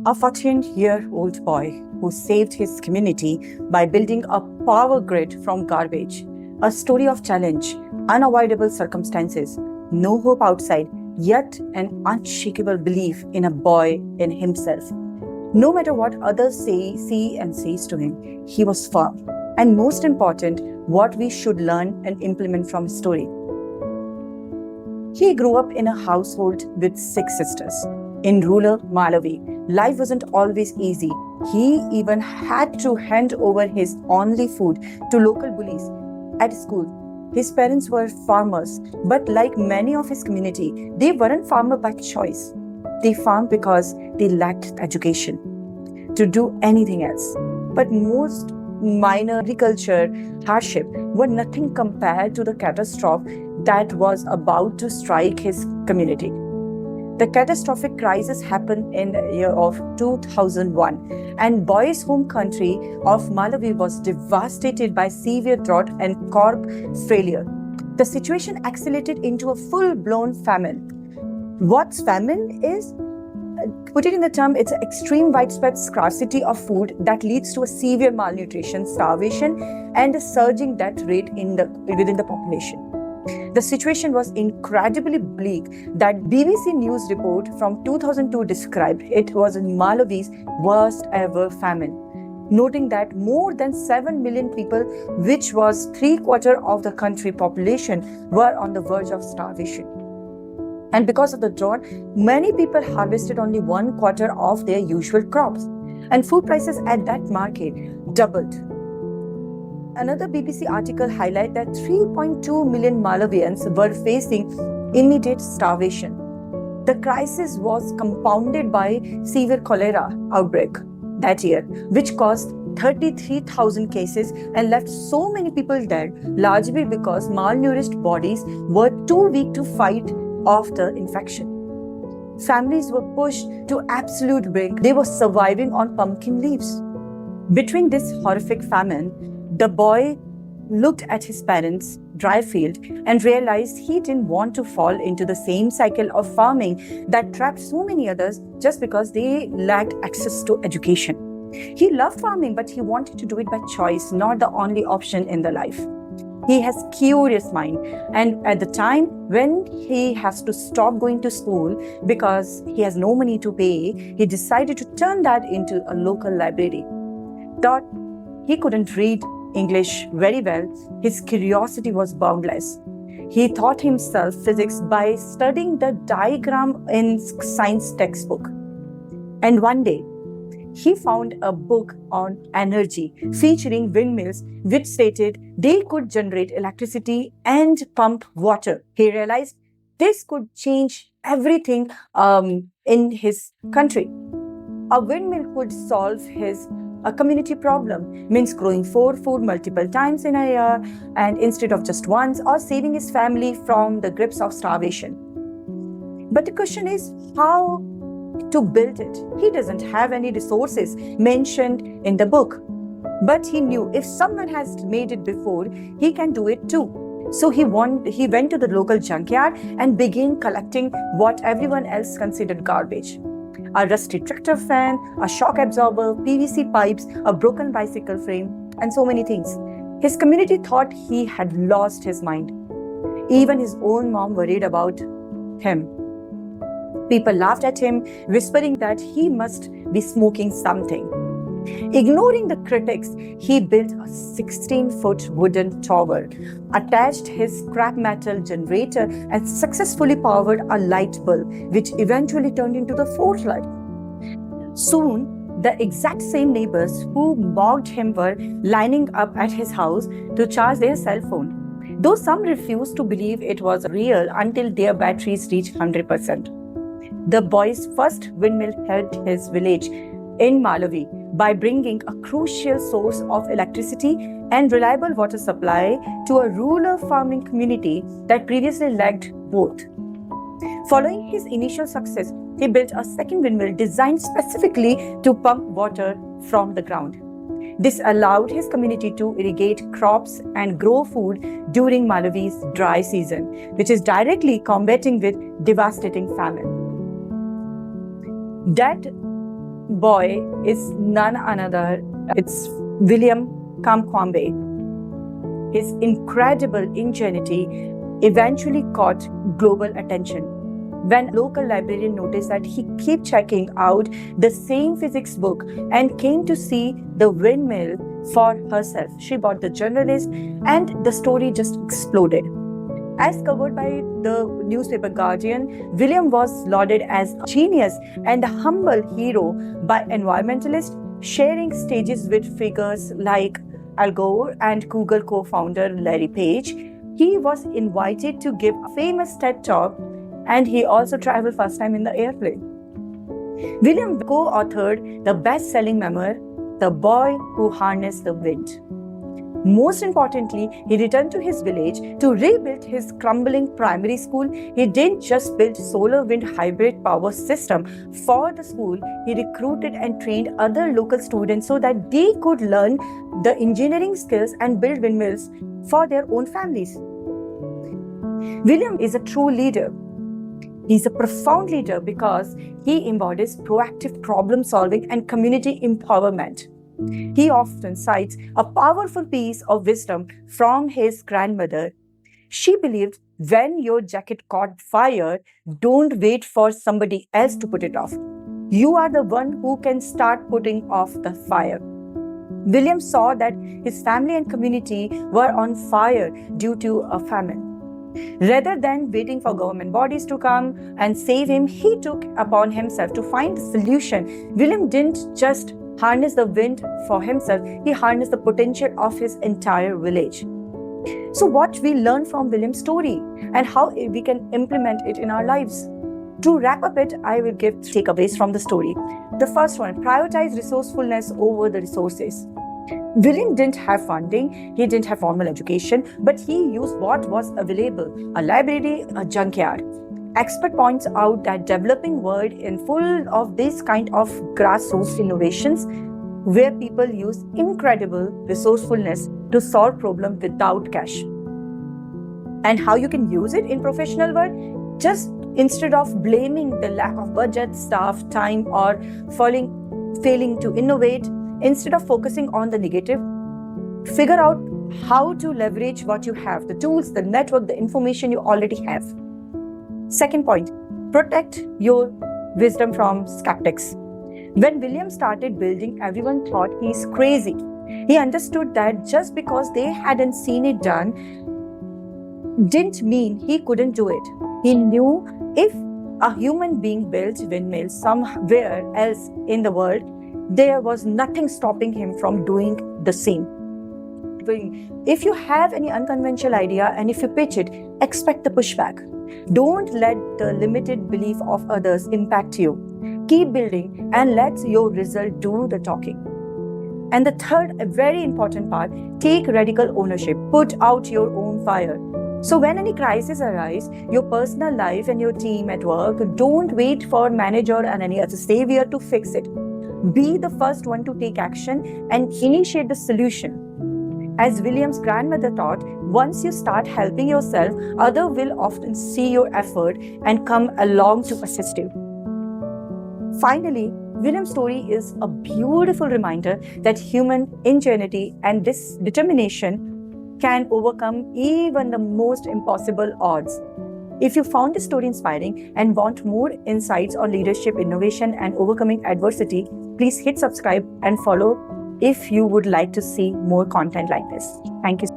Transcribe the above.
A 14-year-old boy who saved his community by building a power grid from garbage. A story of challenge, unavoidable circumstances, no hope outside, yet an unshakable belief in a boy in himself. No matter what others say, see, and says to him, he was firm. And most important, what we should learn and implement from his story. He grew up in a household with 6 sisters. In rural Malawi, life wasn't always easy. He even had to hand over his only food to local bullies at school. His parents were farmers, but like many of his community, they weren't farmers by choice. They farmed because they lacked education to do anything else. But most minor agriculture hardship were nothing compared to the catastrophe that was about to strike his community. The catastrophic crisis happened in the year of 2001, and boy's home country of Malawi was devastated by severe drought and crop failure. The situation escalated into a full-blown famine. What's famine is? Put it in the term, it's an extreme widespread scarcity of food that leads to a severe malnutrition, starvation, and a surging death rate within the population. The situation was incredibly bleak that BBC News report from 2002 described it was in Malawi's worst ever famine, noting that more than 7 million people, which was 3/4 of the country population, were on the verge of starvation. And because of the drought, many people harvested only 1/4 of their usual crops, and food prices at that market doubled. Another BBC article highlighted that 3.2 million Malawians were facing immediate starvation. The crisis was compounded by severe cholera outbreak that year, which caused 33,000 cases and left so many people dead, largely because malnourished bodies were too weak to fight off the infection. Families were pushed to absolute brink. They were surviving on pumpkin leaves. Between this horrific famine, the boy looked at his parents' dry field and realized he didn't want to fall into the same cycle of farming that trapped so many others just because they lacked access to education. He loved farming, but he wanted to do it by choice, not the only option in the life. He has curious mind, and at the time when he has to stop going to school because he has no money to pay, he decided to turn that into a local library. Thought he couldn't read English very well, his curiosity was boundless. He taught himself physics by studying the diagram in science textbook. And one day, he found a book on energy featuring windmills which stated they could generate electricity and pump water. He realized this could change everything in his country. A windmill could solve his community problem, means growing food multiple times in a year and instead of just once, or saving his family from the grips of starvation. But the question is how to build it. He doesn't have any resources mentioned in the book, but he knew if someone has made it before, he can do it too. So he went to the local junkyard and began collecting what everyone else considered garbage. A rusty tractor fan, a shock absorber, PVC pipes, a broken bicycle frame, and so many things. His community thought he had lost his mind. Even his own mom worried about him. People laughed at him, whispering that he must be smoking something. Ignoring the critics, he built a 16-foot wooden tower, attached his scrap metal generator, and successfully powered a light bulb, which eventually turned into the fourth light. Soon, the exact same neighbors who mocked him were lining up at his house to charge their cell phone, though some refused to believe it was real until their batteries reached 100%. The boy's first windmill helped his village in Malawi by bringing a crucial source of electricity and reliable water supply to a rural farming community that previously lacked both. Following his initial success, he built a second windmill designed specifically to pump water from the ground. This allowed his community to irrigate crops and grow food during Malawi's dry season, which is directly combating with devastating famine. That boy is none other, it's William Kamkwambe. His incredible ingenuity eventually caught global attention. When a local librarian noticed that he kept checking out the same physics book and came to see the windmill for herself, she bought the journalist and the story just exploded. As covered by the newspaper Guardian, William was lauded as a genius and a humble hero by environmentalists, sharing stages with figures like Al Gore and Google co-founder Larry Page. He was invited to give a famous TED Talk, and he also traveled first time in the airplane. William co-authored the best-selling memoir, The Boy Who Harnessed the Wind. Most importantly, he returned to his village to rebuild his crumbling primary school. He didn't just build solar wind hybrid power system for the school, he recruited and trained other local students so that they could learn the engineering skills and build windmills for their own families. William is a true leader. He's a profound leader because he embodies proactive problem solving and community empowerment. He often cites a powerful piece of wisdom from his grandmother. She believed when your jacket caught fire, don't wait for somebody else to put it off. You are the one who can start putting off the fire. William saw that his family and community were on fire due to a famine. Rather than waiting for government bodies to come and save him, he took upon himself to find the solution. William didn't just harness the wind for himself, he harnessed the potential of his entire village. So what we learn from William's story and how we can implement it in our lives. To wrap up it, I will give takeaways from the story. The first one, prioritize resourcefulness over the resources. William didn't have funding, he didn't have formal education, but he used what was available, a library, a junkyard. Expert points out that developing world is full of this kind of grassroots innovations where people use incredible resourcefulness to solve problems without cash. And how you can use it in professional world? Just instead of blaming the lack of budget, staff, time, or failing to innovate, instead of focusing on the negative, figure out how to leverage what you have, the tools, the network, the information you already have. Second point, protect your wisdom from skeptics. When William started building, everyone thought he's crazy. He understood that just because they hadn't seen it done didn't mean he couldn't do it. He knew if a human being built windmills somewhere else in the world, there was nothing stopping him from doing the same. If you have any unconventional idea and if you pitch it, expect the pushback. Don't let the limited belief of others impact you. Keep building and let your result do the talking. And the third, a very important part, take radical ownership. Put out your own fire. So when any crisis arises, your personal life and your team at work, don't wait for manager and any other savior to fix it. Be the first one to take action and initiate the solution. As William's grandmother taught, once you start helping yourself, others will often see your effort and come along to assist you. Finally, William's story is a beautiful reminder that human ingenuity and this determination can overcome even the most impossible odds. If you found this story inspiring and want more insights on leadership, innovation, and overcoming adversity, please hit subscribe and follow if you would like to see more content like this. Thank you.